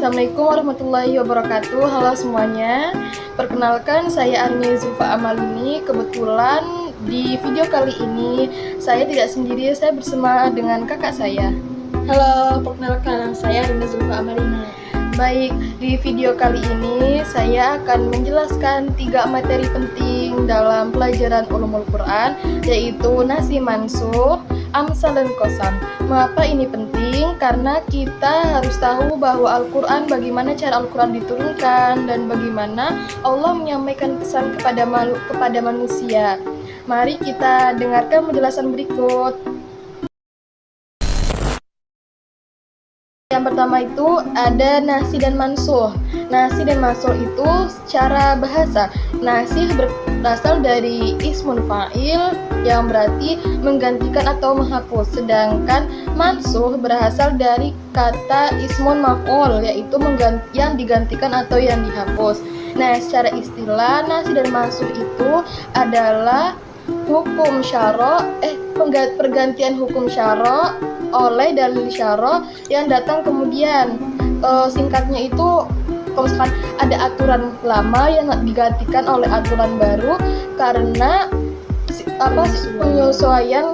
Assalamualaikum warahmatullahi wabarakatuh. Halo semuanya. Perkenalkan, saya Arni Zulfa Amalini. Kebetulan di video kali ini saya tidak sendiri, saya bersama dengan kakak saya. Halo, perkenalkan saya Arni Zulfa Amalina. Baik, di video kali ini saya akan menjelaskan 3 materi penting dalam pelajaran Ulumul Quran, yaitu Nasi Mansuh, Amsal dan Qasam. Mengapa ini penting? Karena kita harus tahu bahwa Al-Quran, bagaimana cara Al-Quran diturunkan dan bagaimana Allah menyampaikan pesan kepada manusia. Mari kita dengarkan penjelasan berikut. Yang pertama itu ada nasi dan mansuh. Nasi dan mansuh itu secara bahasa, nasi berasal dari ismun fa'il yang berarti menggantikan atau menghapus, sedangkan mansuh berasal dari kata ismun maf'ul, yaitu yang digantikan atau yang dihapus. Nah, secara istilah nasi dan mansuh itu adalah hukum syara, pergantian hukum syara oleh dalil syara yang datang kemudian. Singkatnya itu, kalau misalkan ada aturan lama yang digantikan oleh aturan baru karena penyesuaian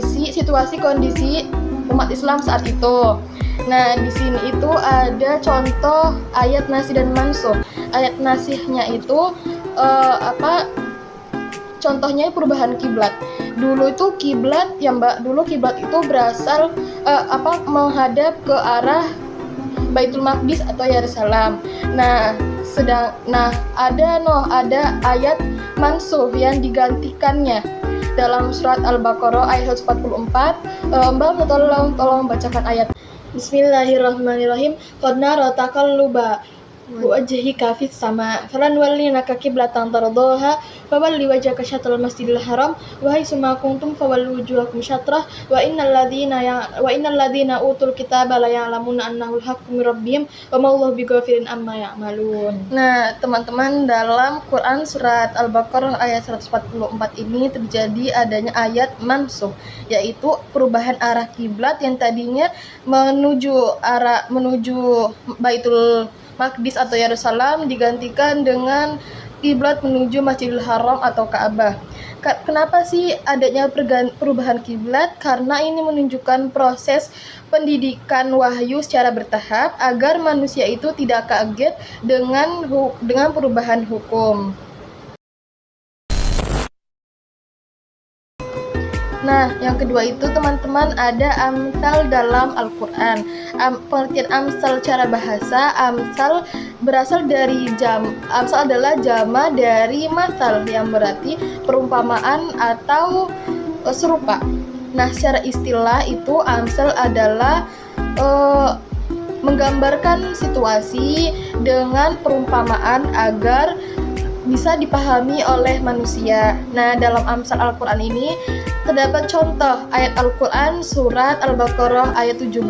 situasi kondisi umat Islam saat itu. Nah, di sini itu ada contoh ayat nasi dan mansuh. Ayat nasihnya itu contohnya perubahan kiblat. Dulu itu kiblat itu berasal menghadap ke arah Baitul Maqdis atau Yerusalem. Nah, ada ayat mansuh yang digantikannya dalam surat Al-Baqarah ayat 144. Mbak tolong bacakan ayat. Bismillahirrahmanirrahim. Qad nara taqalluba wajhika fis sama falanwallinaka qiblatan tardaha fawalli wajhaka syatral masjidil haram wa haitsuma kuntum fawallu wujuhakum syatrah wa innal ladzina utul kitaba la ya'lamuna annahu al-haqqu min rabbihim wa ma Allahu bighafilin amma ya'malun. Nah, teman-teman, dalam Quran surat Al-Baqarah ayat 144 ini terjadi adanya ayat mansuh, yaitu perubahan arah kiblat yang tadinya menuju Baitul Maqdis atau Yerusalem digantikan dengan kiblat menuju Masjidil Haram atau Ka'bah. Kenapa sih adanya perubahan kiblat? Karena ini menunjukkan proses pendidikan wahyu secara bertahap agar manusia itu tidak kaget dengan perubahan hukum. Nah, yang kedua itu teman-teman ada amsal dalam Al-Quran. Pengertian amsal secara bahasa, amsal berasal dari amsal adalah jama dari masal yang berarti perumpamaan atau serupa. Nah, secara istilah itu amsal adalah menggambarkan situasi dengan perumpamaan agar bisa dipahami oleh manusia. Nah, dalam amsal Al-Quran ini terdapat contoh ayat Al-Quran surat Al-Baqarah ayat 17.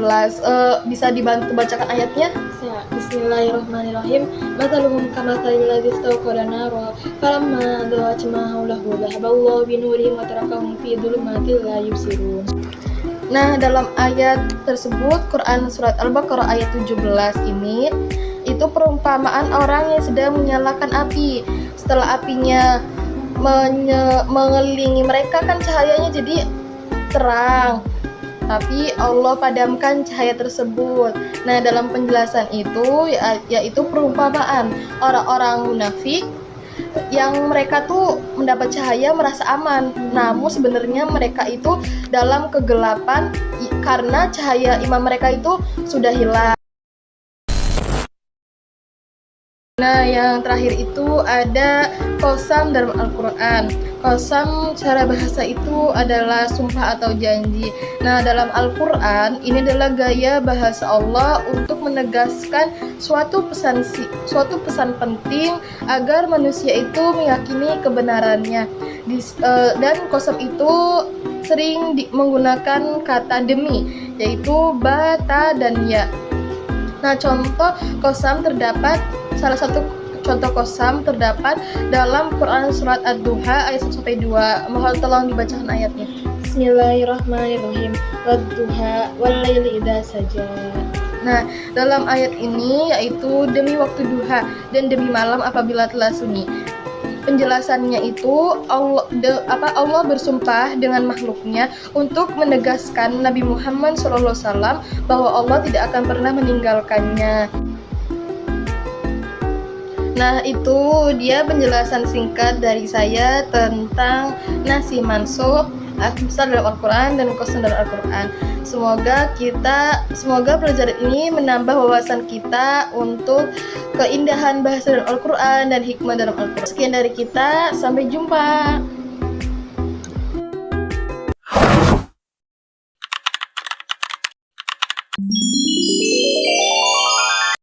Bisa dibantu bacakan ayatnya? Ya, Bismillahirrahmanirrahim. Mathaluhum kamathalil ladzi istawqada nara falamma da'at ma hawlahu dhahaballahu binurihim wa tarakahum fi dhulumatin la yubsirun. Nah, dalam ayat tersebut Quran surat Al-Baqarah ayat 17 ini itu perumpamaan orang yang sedang menyalakan api. Setelah apinya mengelilingi mereka kan cahayanya jadi terang, tapi Allah padamkan cahaya tersebut. Nah, dalam penjelasan itu yaitu perumpamaan orang-orang munafik yang mereka tuh mendapat cahaya merasa aman, namun sebenarnya mereka itu dalam kegelapan karena cahaya iman mereka itu sudah hilang. Nah, yang terakhir itu ada qasam dalam Al-Quran. Qasam secara bahasa itu adalah sumpah atau janji. Nah, dalam Al-Quran ini adalah gaya bahasa Allah untuk menegaskan suatu pesan penting agar manusia itu meyakini kebenarannya. Dan qasam itu sering menggunakan kata demi, yaitu ba, ta, dan ya. Nah, salah satu contoh qasam terdapat dalam Quran surat Ad-Duha ayat 1-2. Mohon tolong dibacakan ayatnya. Bismillahirrahmanirrahim. Wad-duha wal laili idza saja. Nah, dalam ayat ini yaitu demi waktu duha dan demi malam apabila telah sunyi. Penjelasannya itu Allah bersumpah dengan makhluknya untuk menegaskan Nabi Muhammad SAW bahwa Allah tidak akan pernah meninggalkannya. Nah, itu dia penjelasan singkat dari saya tentang nasi mansuh, besar dalam Al-Quran dan kosan dalam Al-Quran. Semoga pelajaran ini menambah wawasan kita untuk keindahan bahasa dalam Al-Quran dan hikmah dalam Al-Quran. Sekian dari kita, sampai jumpa.